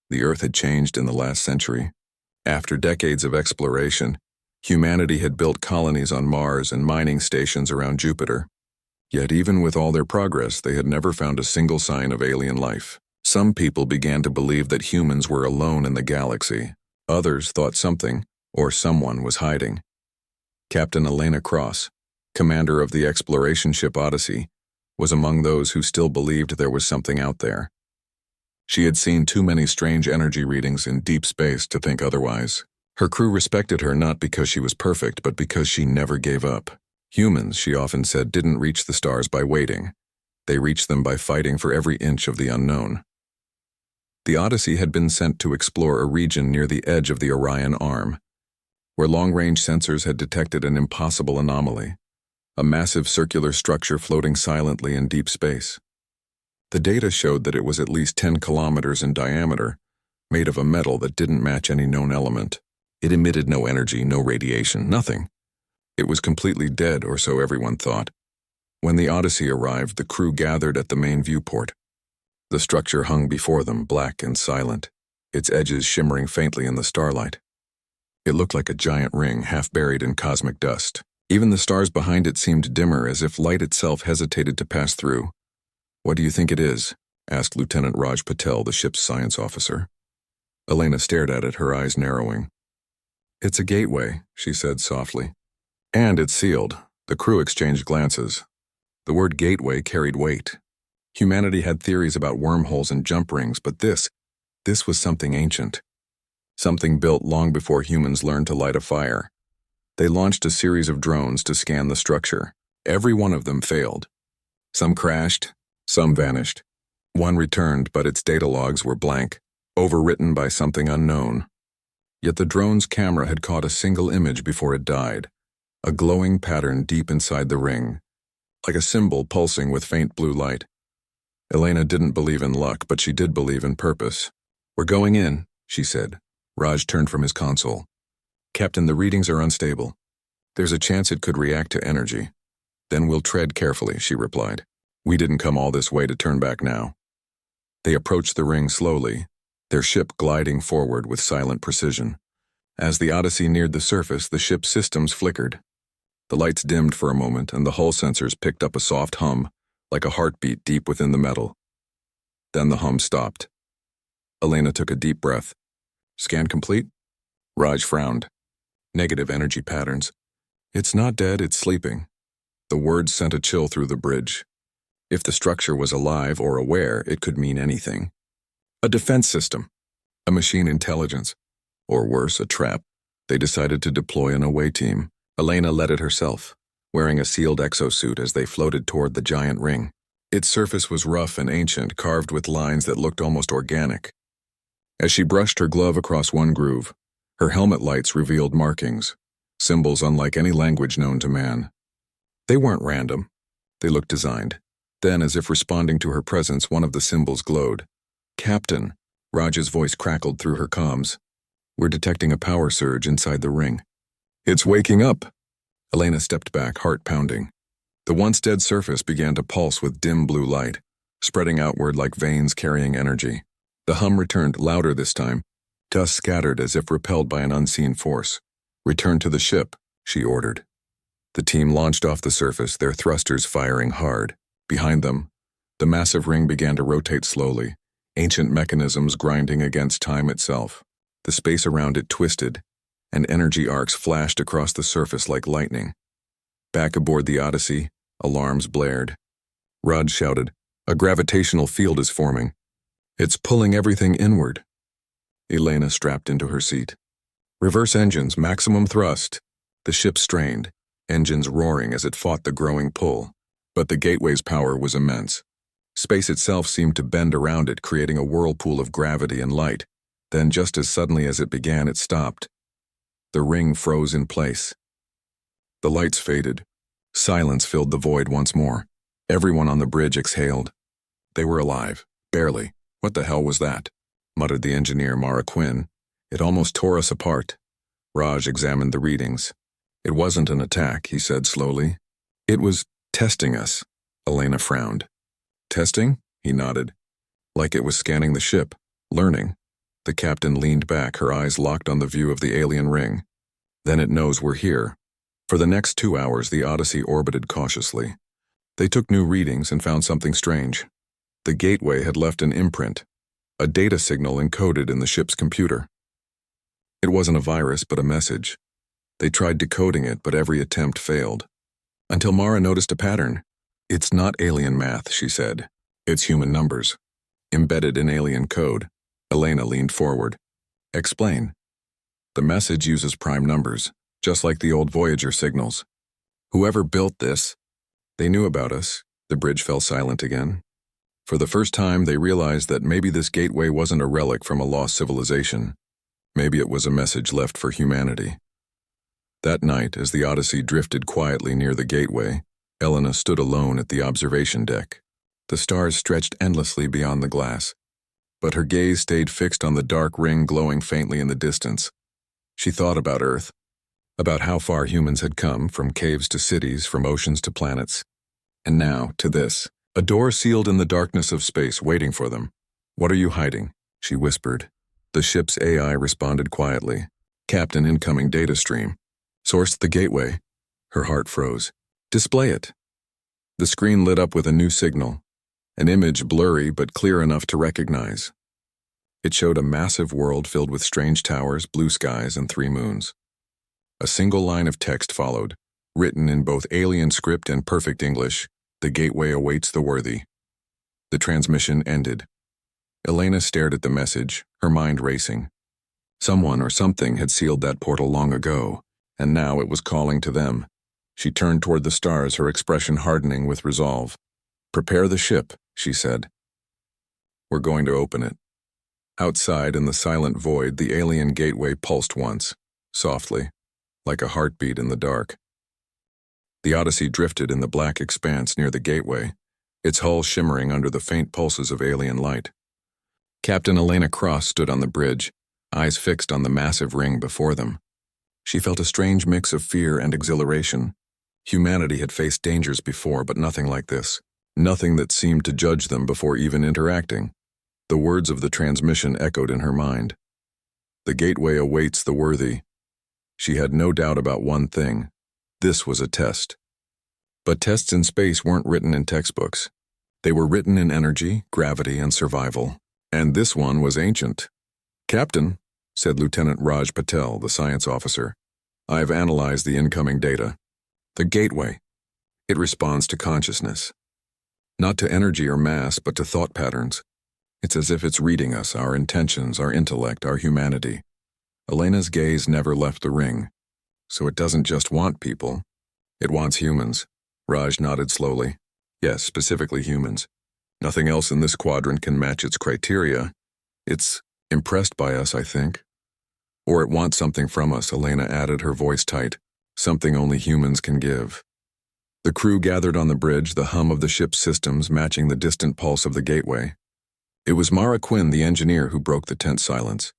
The Earth had changed in the last century. After decades of exploration, humanity had built colonies on Mars and mining stations around Jupiter. Yet even with all their progress, they had never found a single sign of alien life. Some people began to believe that humans were alone in the galaxy. Others thought something, or someone, was hiding. Captain Elena Cross, commander of the exploration ship Odyssey, was among those who still believed there was something out there. She had seen too many strange energy readings in deep space to think otherwise. Her crew respected her not because she was perfect, but because she never gave up. Humans, she often said, didn't reach the stars by waiting. They reached them by fighting for every inch of the unknown. The Odyssey had been sent to explore a region near the edge of the Orion Arm, where long-range sensors had detected an impossible anomaly, a massive circular structure floating silently in deep space. The data showed that it was at least 10 kilometers in diameter, made of a metal that didn't match any known element. It emitted no energy, no radiation, nothing. It was completely dead, or so everyone thought. When the Odyssey arrived, the crew gathered at the main viewport. The structure hung before them, black and silent, its edges shimmering faintly in the starlight. It looked like a giant ring, half buried in cosmic dust. Even the stars behind it seemed dimmer, as if light itself hesitated to pass through. "What do you think it is?" asked Lieutenant Raj Patel, the ship's science officer. Elena stared at it, her eyes narrowing. "It's a gateway," she said softly. "And it's sealed." The crew exchanged glances. The word gateway carried weight. Humanity had theories about wormholes and jump rings, but this was something ancient. Something built long before humans learned to light a fire. They launched a series of drones to scan the structure. Every one of them failed. Some crashed, some vanished. One returned, but its data logs were blank, overwritten by something unknown. Yet the drone's camera had caught a single image before it died, a glowing pattern deep inside the ring, like a symbol pulsing with faint blue light. Elena didn't believe in luck, but she did believe in purpose. "We're going in," she said. Raj turned from his console. "Captain, the readings are unstable. There's a chance it could react to energy." "Then we'll tread carefully," she replied. "We didn't come all this way to turn back now." They approached the ring slowly, their ship gliding forward with silent precision. As the Odyssey neared the surface, the ship's systems flickered. The lights dimmed for a moment, and the hull sensors picked up a soft hum, like a heartbeat deep within the metal. Then the hum stopped. Elena took a deep breath. "Scan complete?" Raj frowned. "Negative energy patterns. It's not dead, it's sleeping." The words sent a chill through the bridge. If the structure was alive or aware, it could mean anything. A defense system, a machine intelligence, or worse, a trap. They decided to deploy an away team. Elena led it herself, wearing a sealed exosuit as they floated toward the giant ring. Its surface was rough and ancient, carved with lines that looked almost organic. As she brushed her glove across one groove, her helmet lights revealed markings, symbols unlike any language known to man. They weren't random. They looked designed. Then, as if responding to her presence, one of the symbols glowed. "Captain," Raj's voice crackled through her comms. "We're detecting a power surge inside the ring." "It's waking up." Elena stepped back, heart pounding. The once dead surface began to pulse with dim blue light, spreading outward like veins carrying energy. The hum returned, louder this time. Dust scattered as if repelled by an unseen force. "Return to the ship," she ordered. The team launched off the surface, their thrusters firing hard. Behind them, the massive ring began to rotate slowly, ancient mechanisms grinding against time itself. The space around it twisted, and energy arcs flashed across the surface like lightning. Back aboard the Odyssey, alarms blared. Raj shouted, "A gravitational field is forming. It's pulling everything inward." Elena strapped into her seat. "Reverse engines, maximum thrust." The ship strained, engines roaring as it fought the growing pull. But the gateway's power was immense. Space itself seemed to bend around it, creating a whirlpool of gravity and light. Then, just as suddenly as it began, it stopped. The ring froze in place. The lights faded. Silence filled the void once more. Everyone on the bridge exhaled. They were alive. Barely. "What the hell was that?" muttered the engineer, Mara Quinn. "It almost tore us apart." Raj examined the readings. "It wasn't an attack," he said slowly. "It was testing us." Elena frowned. "Testing?" he nodded. "Like it was scanning the ship, learning." The captain leaned back, her eyes locked on the view of the alien ring. Then it knows we're here. For the next 2 hours, the Odyssey orbited cautiously. They took new readings and found something strange. The gateway had left an imprint, a data signal encoded in the ship's computer. It wasn't a virus, but a message. They tried decoding it, but every attempt failed. Until Mara noticed a pattern. "It's not alien math," she said. "It's human numbers, embedded in alien code." Elena leaned forward. "Explain." "The message uses prime numbers, just like the old Voyager signals. Whoever built this, they knew about us." The bridge fell silent again. For the first time, they realized that maybe this gateway wasn't a relic from a lost civilization. Maybe it was a message left for humanity. That night, as the Odyssey drifted quietly near the gateway, Elena stood alone at the observation deck. The stars stretched endlessly beyond the glass, but her gaze stayed fixed on the dark ring glowing faintly in the distance. She thought about Earth, about how far humans had come, from caves to cities, from oceans to planets. And now, to this, a door sealed in the darkness of space waiting for them. "What are you hiding?" she whispered. The ship's AI responded quietly. "Captain, incoming data stream. Source the gateway." Her heart froze. "Display it." The screen lit up with a new signal, an image blurry but clear enough to recognize. It showed a massive world filled with strange towers, blue skies, and 3 moons. A single line of text followed, written in both alien script and perfect English. "The gateway awaits the worthy." The transmission ended. Elena stared at the message, her mind racing. Someone or something had sealed that portal long ago, and now it was calling to them. She turned toward the stars, her expression hardening with resolve. "Prepare the ship," she said. "We're going to open it." Outside, in the silent void, the alien gateway pulsed once, softly, like a heartbeat in the dark. The Odyssey drifted in the black expanse near the gateway, its hull shimmering under the faint pulses of alien light. Captain Elena Cross stood on the bridge, eyes fixed on the massive ring before them. She felt a strange mix of fear and exhilaration. Humanity had faced dangers before, but nothing like this. Nothing that seemed to judge them before even interacting. The words of the transmission echoed in her mind. "The gateway awaits the worthy." She had no doubt about one thing. This was a test. But tests in space weren't written in textbooks. They were written in energy, gravity, and survival. And this one was ancient. "Captain," said Lieutenant Raj Patel, the science officer, "I've analyzed the incoming data. The gateway. It responds to consciousness. Not to energy or mass, but to thought patterns. It's as if it's reading us, our intentions, our intellect, our humanity." Elena's gaze never left the ring. "So it doesn't just want people. It wants humans." Raj nodded slowly. "Yes, specifically humans. Nothing else in this quadrant can match its criteria. It's impressed by us, I think. Or it wants something from us," Elena added, her voice tight. "Something only humans can give." The crew gathered on the bridge, the hum of the ship's systems matching the distant pulse of the gateway. It was Mara Quinn, the engineer, who broke the tense silence.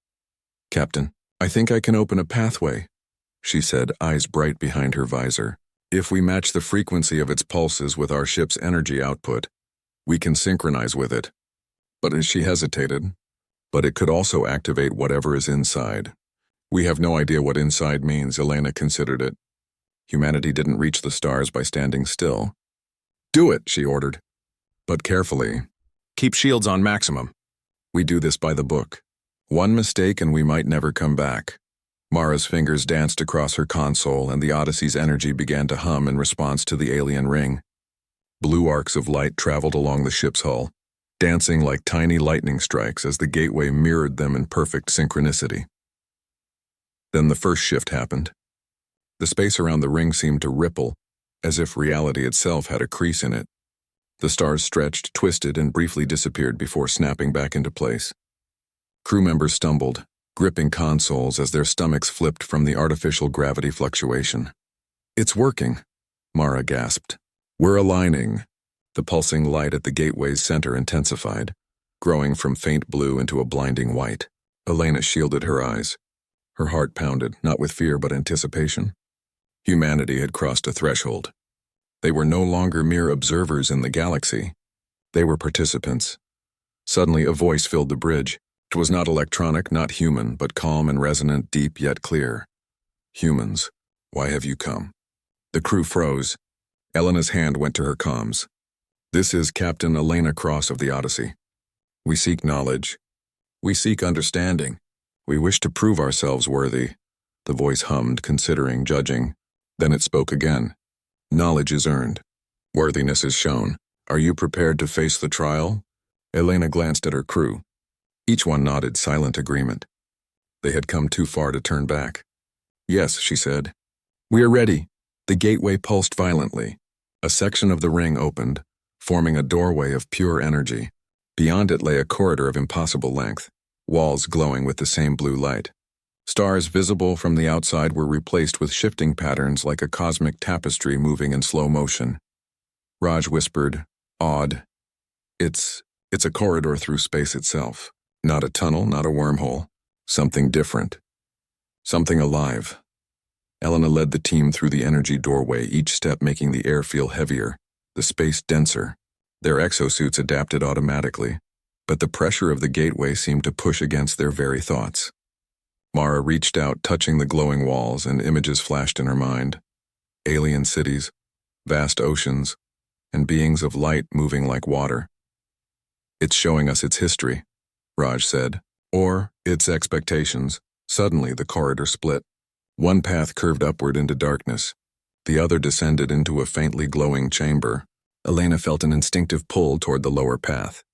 "Captain, I think I can open a pathway," she said, eyes bright behind her visor. "If we match the frequency of its pulses with our ship's energy output, we can synchronize with it." But as she hesitated, "But it could also activate whatever is inside." "We have no idea what inside means," Elena considered it. Humanity didn't reach the stars by standing still. "Do it," she ordered. "But carefully. Keep shields on maximum. We do this by the book. One mistake and we might never come back." Mara's fingers danced across her console, and the Odyssey's energy began to hum in response to the alien ring. Blue arcs of light traveled along the ship's hull, dancing like tiny lightning strikes as the gateway mirrored them in perfect synchronicity. Then the first shift happened. The space around the ring seemed to ripple, as if reality itself had a crease in it. The stars stretched, twisted, and briefly disappeared before snapping back into place. Crew members stumbled, gripping consoles as their stomachs flipped from the artificial gravity fluctuation. "It's working," Mara gasped. "We're aligning." The pulsing light at the gateway's center intensified, growing from faint blue into a blinding white. Elena shielded her eyes. Her heart pounded, not with fear but anticipation. Humanity had crossed a threshold. They were no longer mere observers in the galaxy. They were participants. Suddenly, a voice filled the bridge. It was not electronic, not human, but calm and resonant, deep yet clear. Humans, why have you come? The crew froze. Elena's hand went to her comms. This is Captain Elena Cross of the Odyssey. We seek knowledge. We seek understanding. We wish to prove ourselves worthy. The voice hummed, considering, judging. Then it spoke again. Knowledge is earned. Worthiness is shown. Are you prepared to face the trial? Elena glanced at her crew. Each one nodded silent agreement. They had come too far to turn back. Yes, she said. We are ready. The gateway pulsed violently. A section of the ring opened, forming a doorway of pure energy. Beyond it lay a corridor of impossible length, walls glowing with the same blue light. Stars visible from the outside were replaced with shifting patterns like a cosmic tapestry moving in slow motion. Raj whispered, awed, It's a corridor through space itself. Not a tunnel, not a wormhole. Something different. Something alive. Elena led the team through the energy doorway, each step making the air feel heavier, the space denser. Their exosuits adapted automatically, but the pressure of the gateway seemed to push against their very thoughts. Mara reached out, touching the glowing walls, and images flashed in her mind. Alien cities, vast oceans, and beings of light moving like water. It's showing us its history, Raj said, or its expectations. Suddenly, the corridor split. One path curved upward into darkness. The other descended into a faintly glowing chamber. Elena felt an instinctive pull toward the lower path.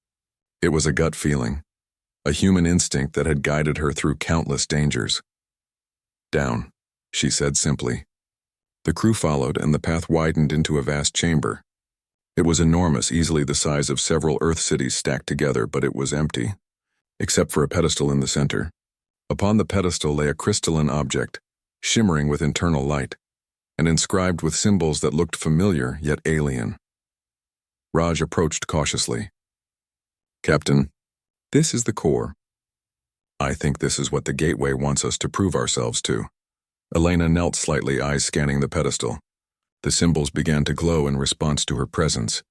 It was a gut feeling, a human instinct that had guided her through countless dangers. Down, she said simply. The crew followed, and the path widened into a vast chamber. It was enormous, easily the size of several Earth cities stacked together, but it was empty, except for a pedestal in the center. Upon the pedestal lay a crystalline object, shimmering with internal light, and inscribed with symbols that looked familiar yet alien. Raj approached cautiously. Captain, this is the core. I think this is what the gateway wants us to prove ourselves to. Elena knelt slightly, eyes scanning the pedestal. The symbols began to glow in response to her presence,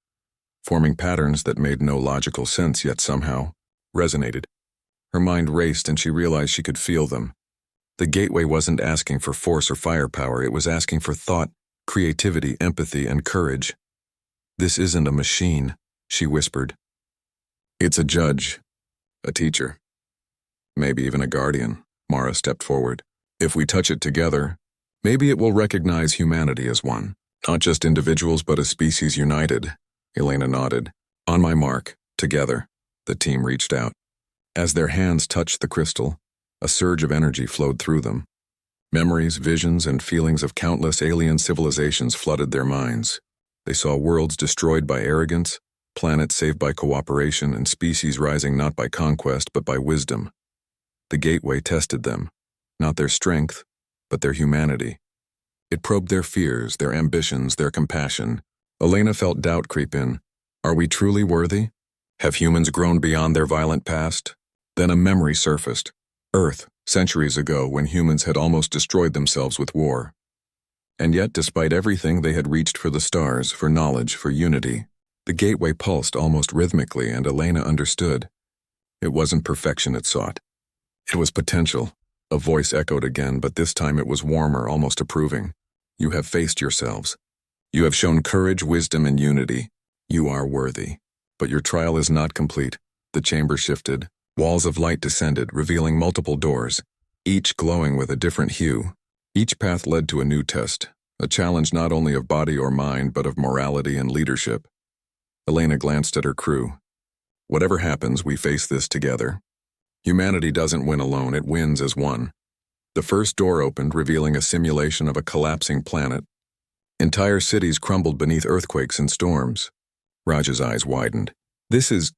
forming patterns that made no logical sense yet somehow resonated. Her mind raced and she realized she could feel them. The gateway wasn't asking for force or firepower, it was asking for thought, creativity, empathy, and courage. This isn't a machine, she whispered. It's a judge, a teacher, maybe even a guardian. Mara stepped forward. If we touch it together, maybe it will recognize humanity as one. Not just individuals, but a species united. Elena nodded. On my mark, together. The team reached out. As their hands touched the crystal, a surge of energy flowed through them. Memories, visions, and feelings of countless alien civilizations flooded their minds. They saw worlds destroyed by arrogance, planets saved by cooperation, and species rising not by conquest but by wisdom. The gateway tested them, not their strength, but their humanity. It probed their fears, their ambitions, their compassion. Elena felt doubt creep in. Are we truly worthy? Have humans grown beyond their violent past? Then a memory surfaced. Earth, centuries ago, when humans had almost destroyed themselves with war. And yet, despite everything, they had reached for the stars, for knowledge, for unity. The gateway pulsed almost rhythmically, and Elena understood. It wasn't perfection it sought. It was potential. A voice echoed again, but this time it was warmer, almost approving. You have faced yourselves. You have shown courage, wisdom, and unity. You are worthy. But your trial is not complete. The chamber shifted. Walls of light descended, revealing multiple doors, each glowing with a different hue. Each path led to a new test, a challenge not only of body or mind, but of morality and leadership. Elena glanced at her crew. Whatever happens, we face this together. Humanity doesn't win alone, it wins as one. The first door opened, revealing a simulation of a collapsing planet. Entire cities crumbled beneath earthquakes and storms. Raj's eyes widened. This is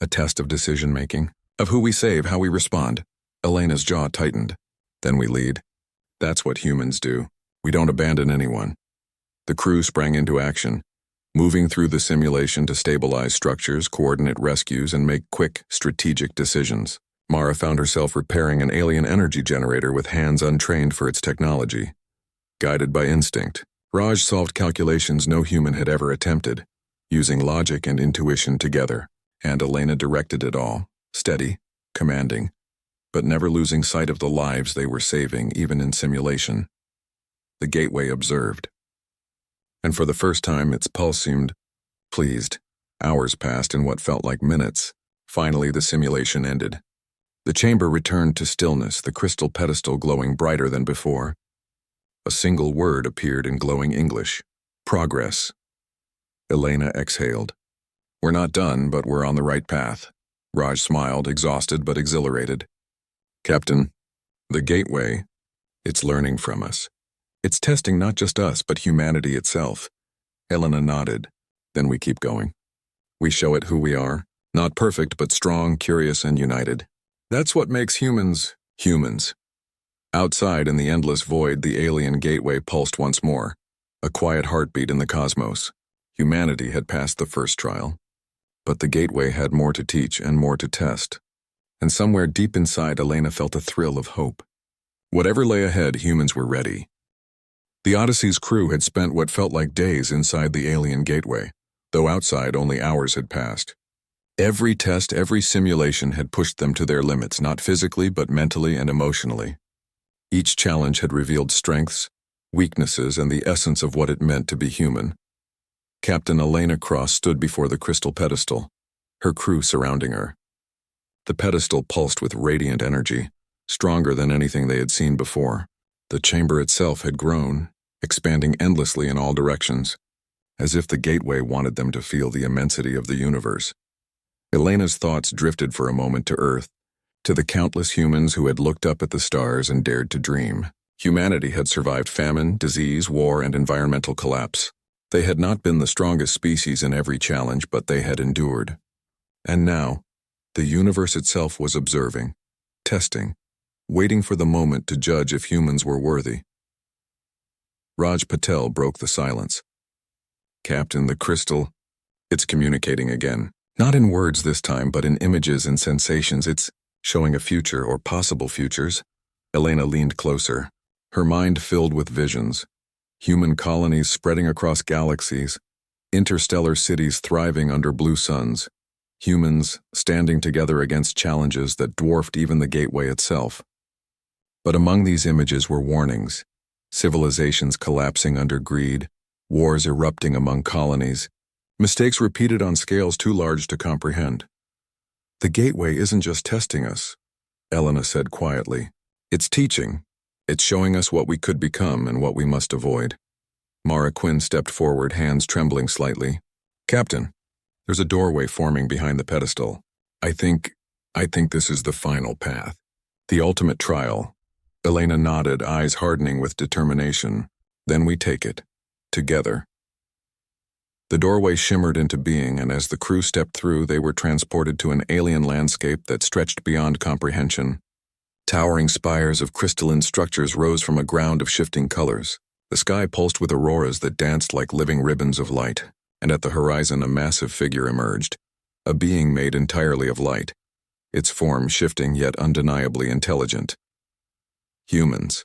a test of decision-making, of who we save, how we respond. Elena's jaw tightened. Then we lead. That's what humans do. We don't abandon anyone. The crew sprang into action, moving through the simulation to stabilize structures, coordinate rescues, and make quick, strategic decisions. Mara found herself repairing an alien energy generator with hands untrained for its technology. Guided by instinct, Raj solved calculations no human had ever attempted, using logic and intuition together, and Elena directed it all, steady, commanding, but never losing sight of the lives they were saving, even in simulation. The gateway observed. And for the first time, its pulse seemed pleased. Hours passed in what felt like minutes. Finally, the simulation ended. The chamber returned to stillness, the crystal pedestal glowing brighter than before. A single word appeared in glowing English. Progress. Elena exhaled. We're not done, but we're on the right path. Raj smiled, exhausted but exhilarated. Captain, the gateway, it's learning from us. It's testing not just us, but humanity itself. Elena nodded. Then we keep going. We show it who we are. Not perfect, but strong, curious, and united. That's what makes humans, humans. Outside in the endless void, the alien gateway pulsed once more. A quiet heartbeat in the cosmos. Humanity had passed the first trial. But the gateway had more to teach and more to test. And somewhere deep inside, Elena felt a thrill of hope. Whatever lay ahead, humans were ready. The Odyssey's crew had spent what felt like days inside the alien gateway, though outside only hours had passed. Every test, every simulation had pushed them to their limits, not physically but mentally and emotionally. Each challenge had revealed strengths, weaknesses, and the essence of what it meant to be human. Captain Elena Cross stood before the crystal pedestal, her crew surrounding her. The pedestal pulsed with radiant energy, stronger than anything they had seen before. The chamber itself had grown, expanding endlessly in all directions, as if the gateway wanted them to feel the immensity of the universe. Elena's thoughts drifted for a moment to Earth, to the countless humans who had looked up at the stars and dared to dream. Humanity had survived famine, disease, war, and environmental collapse. They had not been the strongest species in every challenge, but they had endured. And now, the universe itself was observing, testing, waiting for the moment to judge if humans were worthy. Raj Patel broke the silence. Captain, the crystal, it's communicating again. Not in words this time, but in images and sensations. It's showing a future or possible futures. Elena leaned closer, her mind filled with visions. Human colonies spreading across galaxies, interstellar cities thriving under blue suns, humans standing together against challenges that dwarfed even the gateway itself. But among these images were warnings, civilizations collapsing under greed, wars erupting among colonies, mistakes repeated on scales too large to comprehend. The gateway isn't just testing us, Elena said quietly. It's teaching. It's showing us what we could become and what we must avoid. Mara Quinn stepped forward, hands trembling slightly. Captain, there's a doorway forming behind the pedestal. I think this is the final path. The ultimate trial. Elena nodded, eyes hardening with determination. Then we take it. Together. The doorway shimmered into being, and as the crew stepped through, they were transported to an alien landscape that stretched beyond comprehension. Towering spires of crystalline structures rose from a ground of shifting colors. The sky pulsed with auroras that danced like living ribbons of light, and at the horizon a massive figure emerged, a being made entirely of light, its form shifting yet undeniably intelligent. Humans.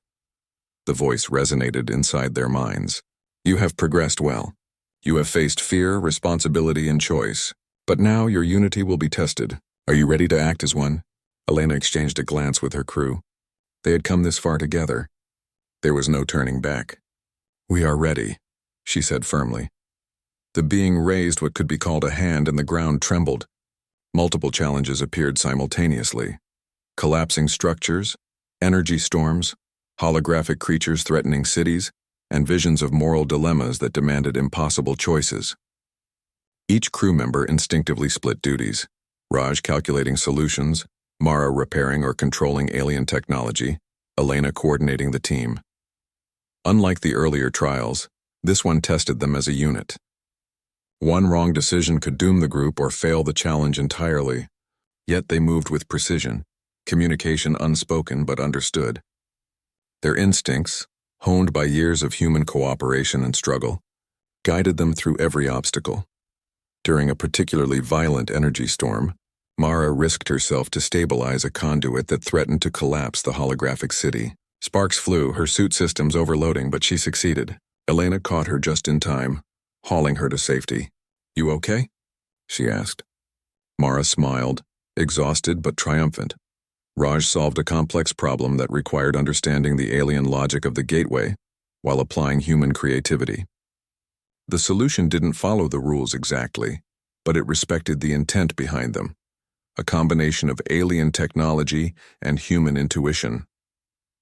The voice resonated inside their minds. You have progressed well. You have faced fear, responsibility, and choice. But now your unity will be tested. Are you ready to act as one? Elena exchanged a glance with her crew. They had come this far together. There was no turning back. We are ready, she said firmly. The being raised what could be called a hand, and the ground trembled. Multiple challenges appeared simultaneously. Collapsing structures, energy storms, holographic creatures threatening cities, and visions of moral dilemmas that demanded impossible choices. Each crew member instinctively split duties, Raj calculating solutions, Mara repairing or controlling alien technology, Elena coordinating the team. Unlike the earlier trials, this one tested them as a unit. One wrong decision could doom the group or fail the challenge entirely, yet they moved with precision, communication unspoken but understood. Their instincts, honed by years of human cooperation and struggle, guided them through every obstacle. During a particularly violent energy storm, Mara risked herself to stabilize a conduit that threatened to collapse the holographic city. Sparks flew, her suit systems overloading, but she succeeded. Elena caught her just in time, hauling her to safety. You okay? She asked. Mara smiled, exhausted but triumphant. Raj solved a complex problem that required understanding the alien logic of the gateway while applying human creativity. The solution didn't follow the rules exactly, but it respected the intent behind them, a combination of alien technology and human intuition.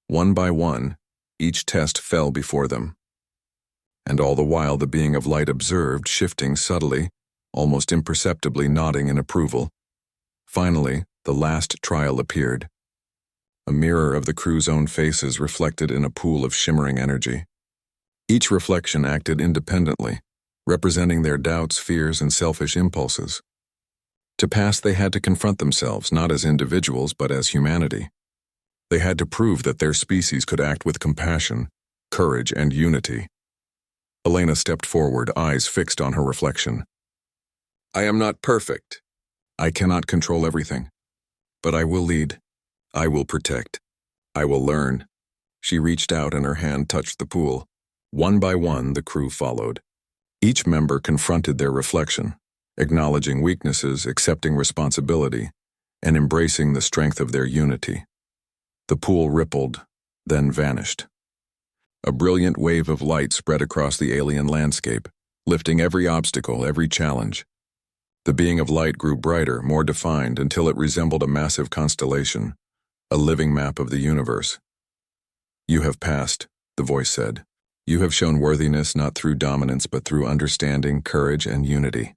One by one, each test fell before them. And all the while the being of light observed, shifting subtly, almost imperceptibly nodding in approval. Finally, the last trial appeared. A mirror of the crew's own faces reflected in a pool of shimmering energy. Each reflection acted independently, representing their doubts, fears, and selfish impulses. To pass, they had to confront themselves, not as individuals, but as humanity. They had to prove that their species could act with compassion, courage, and unity. Elena stepped forward, eyes fixed on her reflection. I am not perfect. I cannot control everything. But I will lead. I will protect. I will learn. She reached out and her hand touched the pool. One by one, the crew followed. Each member confronted their reflection, acknowledging weaknesses, accepting responsibility, and embracing the strength of their unity. The pool rippled, then vanished. A brilliant wave of light spread across the alien landscape, lifting every obstacle, every challenge. The being of light grew brighter, more defined, until it resembled a massive constellation, a living map of the universe. You have passed, the voice said. You have shown worthiness not through dominance but through understanding, courage, and unity.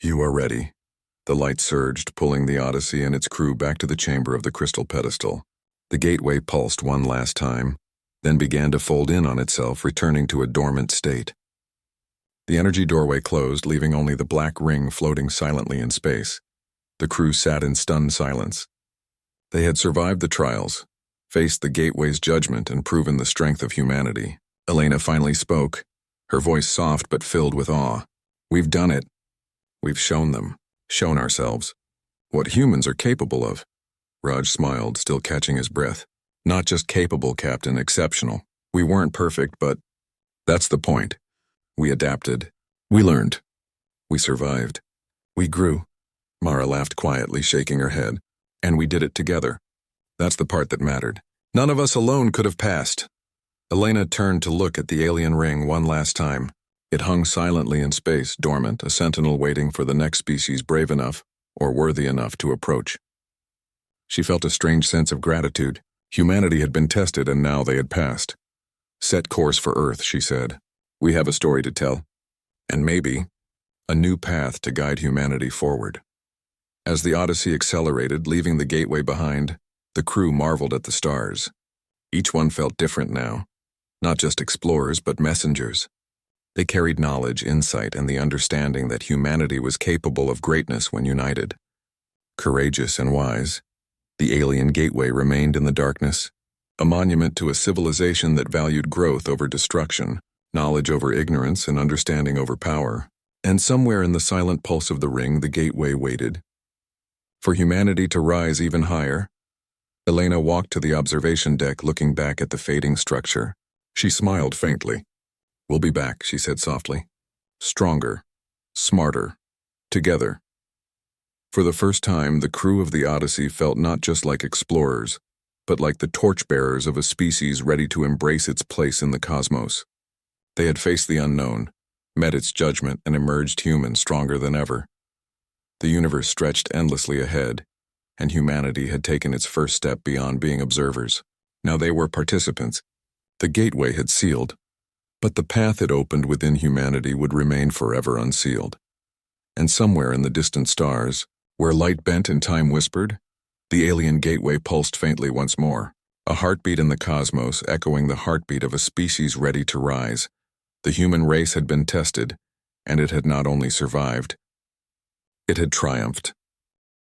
You are ready. The light surged, pulling the Odyssey and its crew back to the chamber of the crystal pedestal. The gateway pulsed one last time, then began to fold in on itself, returning to a dormant state. The energy doorway closed, leaving only the black ring floating silently in space. The crew sat in stunned silence. They had survived the trials, faced the gateway's judgment, and proven the strength of humanity. Elena finally spoke, her voice soft but filled with awe. We've done it. We've shown them, shown ourselves, what humans are capable of. Raj smiled, still catching his breath. Not just capable, Captain, exceptional. We weren't perfect, but that's the point. We adapted. We learned. We survived. We grew. Mara laughed quietly, shaking her head. And we did it together. That's the part that mattered. None of us alone could have passed. Elena turned to look at the alien ring one last time. It hung silently in space, dormant, a sentinel waiting for the next species brave enough or worthy enough to approach. She felt a strange sense of gratitude. Humanity had been tested and now they had passed. Set course for Earth, she said. We have a story to tell. And maybe a new path to guide humanity forward. As the Odyssey accelerated, leaving the gateway behind, the crew marveled at the stars. Each one felt different now. Not just explorers, but messengers. They carried knowledge, insight, and the understanding that humanity was capable of greatness when united. Courageous and wise, the alien gateway remained in the darkness, a monument to a civilization that valued growth over destruction, knowledge over ignorance, and understanding over power. And somewhere in the silent pulse of the ring, the gateway waited. For humanity to rise even higher. Elena walked to the observation deck, looking back at the fading structure. She smiled faintly. We'll be back, she said softly. Stronger, smarter, together. For the first time, the crew of the Odyssey felt not just like explorers, but like the torchbearers of a species ready to embrace its place in the cosmos. They had faced the unknown, met its judgment, and emerged human, stronger than ever. The universe stretched endlessly ahead, and humanity had taken its first step beyond being observers. Now they were participants. The gateway had sealed, but the path it opened within humanity would remain forever unsealed. And somewhere in the distant stars, where light bent and time whispered, the alien gateway pulsed faintly once more, a heartbeat in the cosmos echoing the heartbeat of a species ready to rise. The human race had been tested, and it had not only survived, it had triumphed.